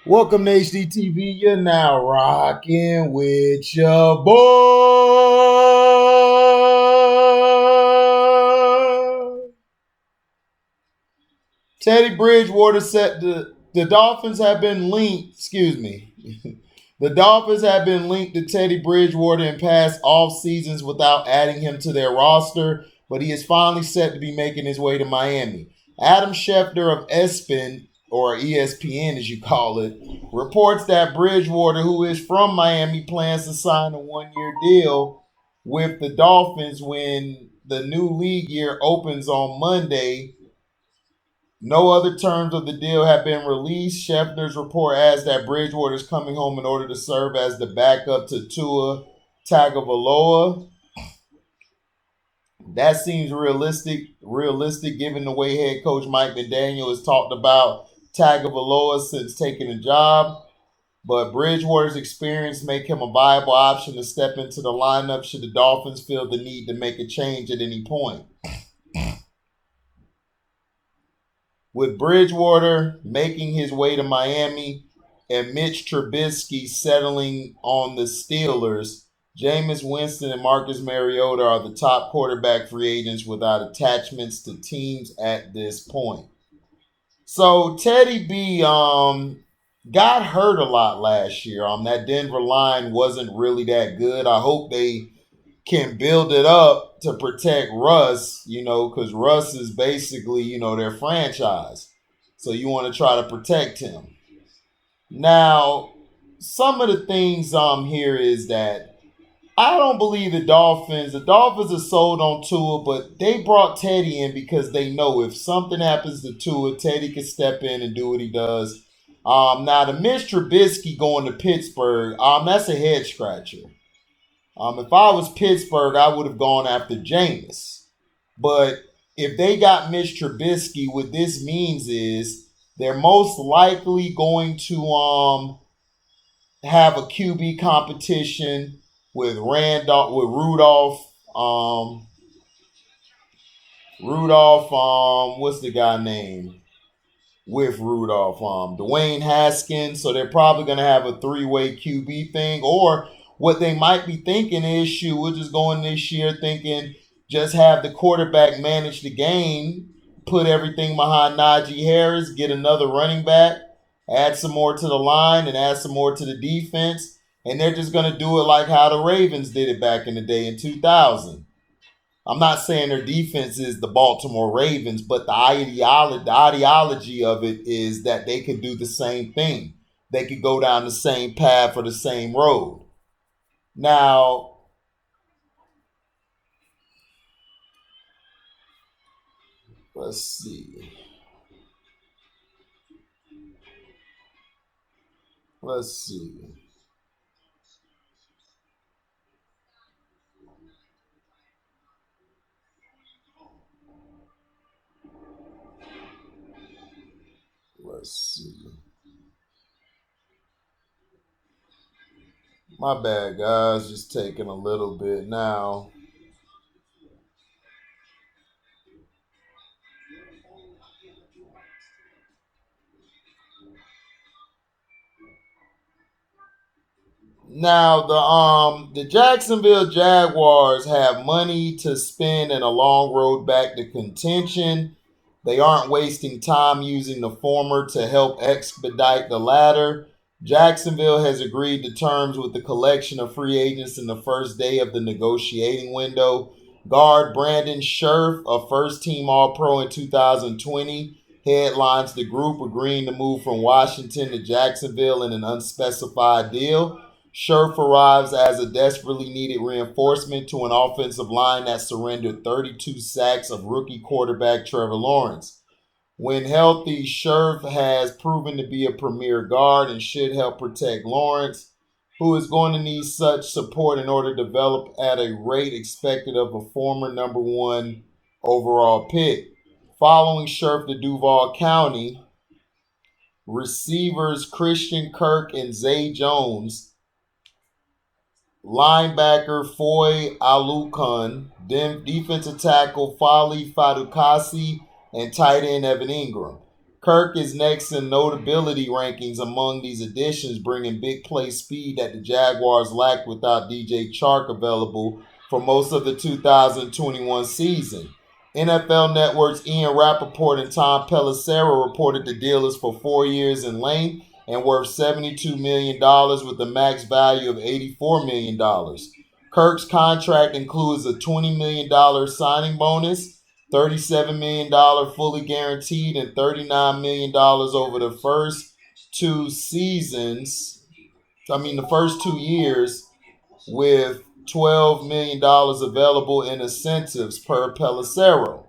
Welcome to HDTV. You're now rocking with your boy. Teddy Bridgewater said the Dolphins have been linked, the Dolphins have been linked to Teddy Bridgewater in past off seasons without adding him to their roster, but he is finally set to be making his way to Miami. Adam Schefter of ESPN, or ESPN as you call it, reports that Bridgewater, who is from Miami, plans to sign a one-year deal with the Dolphins when the new league year opens on Monday. No other terms of the deal have been released. Schefter's report adds that Bridgewater is coming home in order to serve as the backup to Tua Tagovailoa. That seems realistic given the way head coach Mike McDaniel has talked about Tagovailoa since taking the job. But Bridgewater's experience make him a viable option to step into the lineup should the Dolphins feel the need to make a change at any point. With Bridgewater making his way to Miami and Mitch Trubisky settling on the Steelers, Jameis Winston and Marcus Mariota are the top quarterback free agents without attachments to teams at this point. So Teddy B got hurt a lot last year. That Denver line wasn't really that good. I hope they can build it up to protect Russ, because Russ is basically, their franchise. So you want to try to protect him. Now, some of the things here is that I don't believe the Dolphins are sold on Tua, but they brought Teddy in because they know if something happens to Tua, Teddy can step in and do what he does. Now, the Mitch Trubisky going to Pittsburgh, that's a head scratcher. If I was Pittsburgh, I would have gone after Jameis. But if they got Mitch Trubisky, what this means is they're most likely going to have a QB competition with Rudolph, what's the guy name? With Rudolph, Dwayne Haskins. So they're probably going to have a three-way QB thing. Or what they might be thinking is, we're just going this year thinking just have the quarterback manage the game, put everything behind Najee Harris, get another running back, add some more to the line and add some more to the defense. And they're just going to do it like how the Ravens did it back in the day in 2000. I'm not saying their defense is the Baltimore Ravens, but the ideology of it is that they could do the same thing. They could go down the same path or the same road. Now, let's see. Let's see. My bad, guys. Just taking a little bit now. Now the Jacksonville Jaguars have money to spend and a long road back to contention. They aren't wasting time using the former to help expedite the latter. Jacksonville has agreed to terms with the collection of free agents in the first day of the negotiating window. Guard Brandon Scherf, a first-team All-Pro in 2020, headlines the group agreeing to move from Washington to Jacksonville in an unspecified deal. Scherf arrives as a desperately needed reinforcement to an offensive line that surrendered 32 sacks of rookie quarterback Trevor Lawrence. When healthy, Scherf has proven to be a premier guard and should help protect Lawrence, who is going to need such support in order to develop at a rate expected of a former number one overall pick. Following Scherf to Duval County, receivers Christian Kirk and Zay Jones, linebacker Foy Alukun, defensive tackle Fali Fadukasi, and tight end Evan Ingram. Kirk is next in notability rankings among these additions, bringing big play speed that the Jaguars lacked without DJ Chark available for most of the 2021 season. NFL Network's Ian Rappaport and Tom Pelissero reported the deal is for 4 years in length and worth $72 million with a max value of $84 million. Kirk's contract includes a $20 million signing bonus, $37 million fully guaranteed, and $39 million over the first 2 seasons. The first 2 years, with $12 million available in incentives per Pelissero.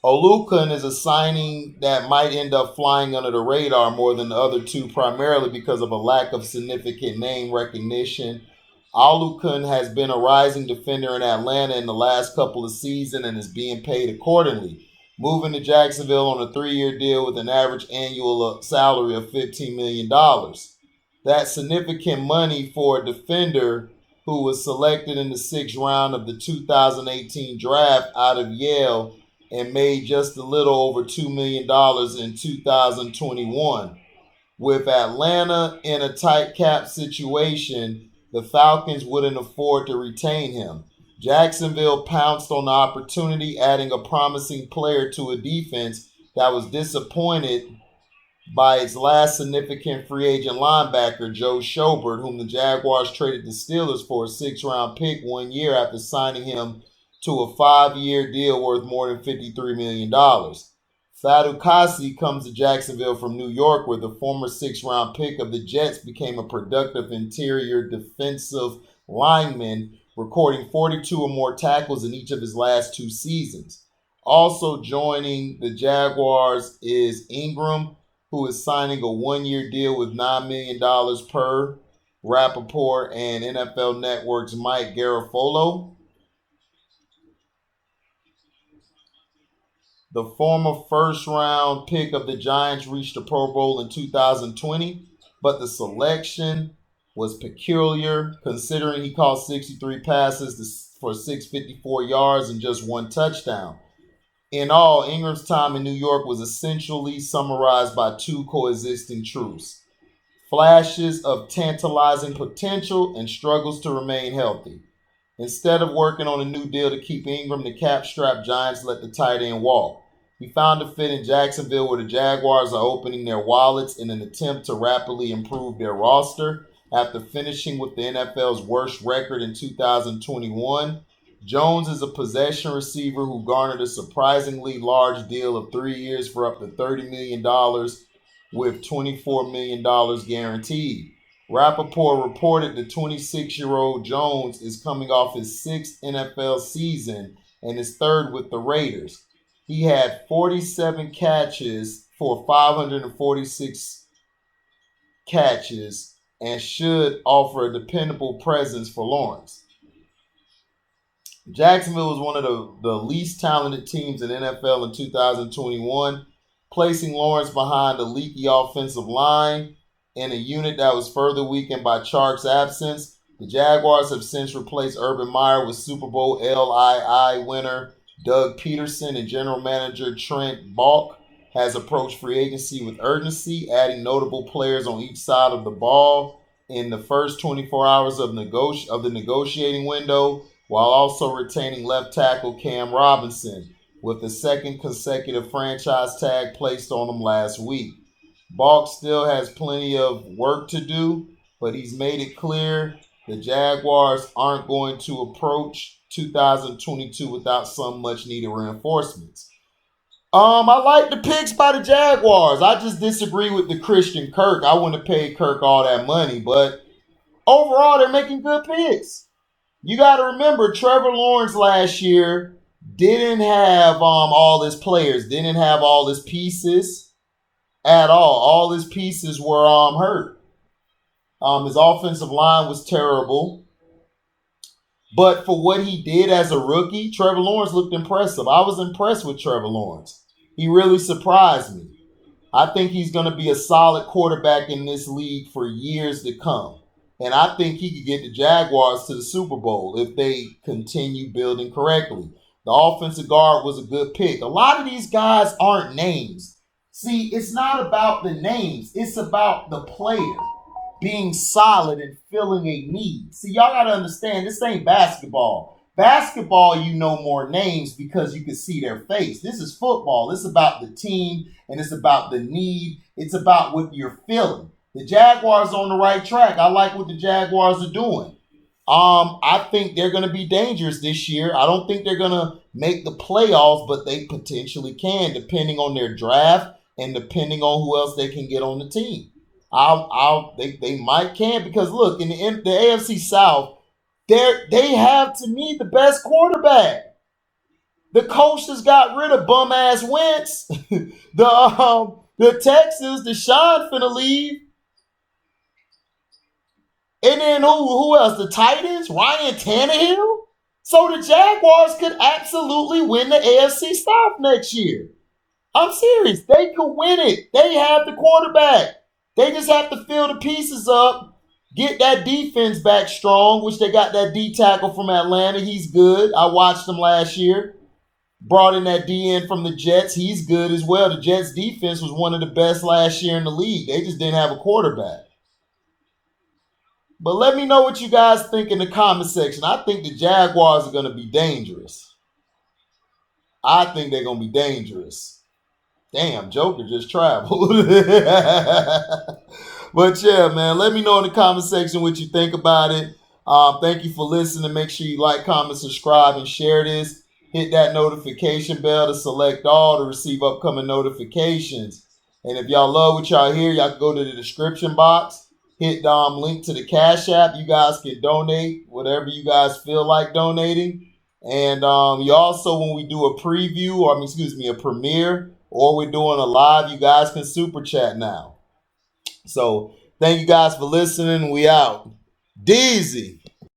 Olukun is a signing that might end up flying under the radar more than the other two, primarily because of a lack of significant name recognition. Olukun has been a rising defender in Atlanta in the last couple of seasons and is being paid accordingly, moving to Jacksonville on a 3-year deal with an average annual salary of $15 million. That's significant money for a defender who was selected in the 6th round of the 2018 draft out of Yale and made just a little over $2 million in 2021. With Atlanta in a tight cap situation, the Falcons wouldn't afford to retain him. Jacksonville pounced on the opportunity, adding a promising player to a defense that was disappointed by its last significant free agent linebacker, Joe Schobert, whom the Jaguars traded the Steelers for a 6th-round pick 1 year after signing him to a 5-year deal worth more than $53 million. Fadu Kasi comes to Jacksonville from New York, where the former 6th-round pick of the Jets became a productive interior defensive lineman, recording 42 or more tackles in each of his last 2 seasons. Also joining the Jaguars is Ingram, who is signing a 1-year deal with $9 million per Rappaport and NFL Network's Mike Garafolo. The former first-round pick of the Giants reached the Pro Bowl in 2020, but the selection was peculiar considering he caught 63 passes for 654 yards and just 1 touchdown. In all, Ingram's time in New York was essentially summarized by 2 coexisting truths: flashes of tantalizing potential and struggles to remain healthy. Instead of working on a new deal to keep Ingram, the cap-strapped Giants let the tight end walk. He found a fit in Jacksonville, where the Jaguars are opening their wallets in an attempt to rapidly improve their roster. After finishing with the NFL's worst record in 2021, Jones is a possession receiver who garnered a surprisingly large deal of 3 years for up to $30 million with $24 million guaranteed. Rappaport reported the 26-year-old Jones is coming off his 6th NFL season and his 3rd with the Raiders. He had 47 catches for 546 catches and should offer a dependable presence for Lawrence. Jacksonville was one of the least talented teams in NFL in 2021, placing Lawrence behind a leaky offensive line and a unit that was further weakened by Chark's absence. The Jaguars have since replaced Urban Meyer with Super Bowl LII winner Doug Peterson, and general manager Trent Baalke has approached free agency with urgency, adding notable players on each side of the ball in the first 24 hours of the negotiating window, while also retaining left tackle Cam Robinson, with the 2nd consecutive franchise tag placed on him last week. Baalke still has plenty of work to do, but he's made it clear the Jaguars aren't going to approach 2022 without some much-needed reinforcements. I like the picks by the Jaguars. I just disagree with the Christian Kirk. I wouldn't have paid Kirk all that money, but overall, they're making good picks. You got to remember, Trevor Lawrence last year didn't have all his players, didn't have all his pieces at all. All his pieces were hurt. His offensive line was terrible. But for what he did as a rookie, Trevor Lawrence looked impressive. I was impressed with Trevor Lawrence. He really surprised me. I think he's going to be a solid quarterback in this league for years to come. And I think he could get the Jaguars to the Super Bowl if they continue building correctly. The offensive guard was a good pick. A lot of these guys aren't names. See, it's not about the names. It's about the player being solid and filling a need. See, y'all got to understand, this ain't basketball. Basketball, you know more names because you can see their face. This is football. It's about the team, and it's about the need. It's about what you're feeling. The Jaguars are on the right track. I like what the Jaguars are doing. I think they're going to be dangerous this year. I don't think they're going to make the playoffs, but they potentially can, depending on their draft and depending on who else they can get on the team. They might can, because look, in the AFC South, they have, to me, the best quarterback. The coach has got rid of bum ass Wentz. The Texans, Deshaun finna leave. And then who else? The Titans, Ryan Tannehill. So the Jaguars could absolutely win the AFC South next year. I'm serious. They could win it. They have the quarterback. They just have to fill the pieces up, get that defense back strong, which they got that D tackle from Atlanta. He's good. I watched him last year. Brought in that DN from the Jets. He's good as well. The Jets defense was one of the best last year in the league. They just didn't have a quarterback. But let me know what you guys think in the comment section. I think the Jaguars are going to be dangerous. I think they're going to be dangerous. Damn, Joker just traveled. But yeah, man, let me know in the comment section what you think about it. Thank you for listening. Make sure you like, comment, subscribe, and share this. Hit that notification bell to select all to receive upcoming notifications. And if y'all love what y'all hear, y'all can go to the description box. Hit link to the Cash App. You guys can donate whatever you guys feel like donating. And you also, when we do a preview, or a premiere, or we're doing a live, you guys can super chat now. So thank you guys for listening. We out. Deezy.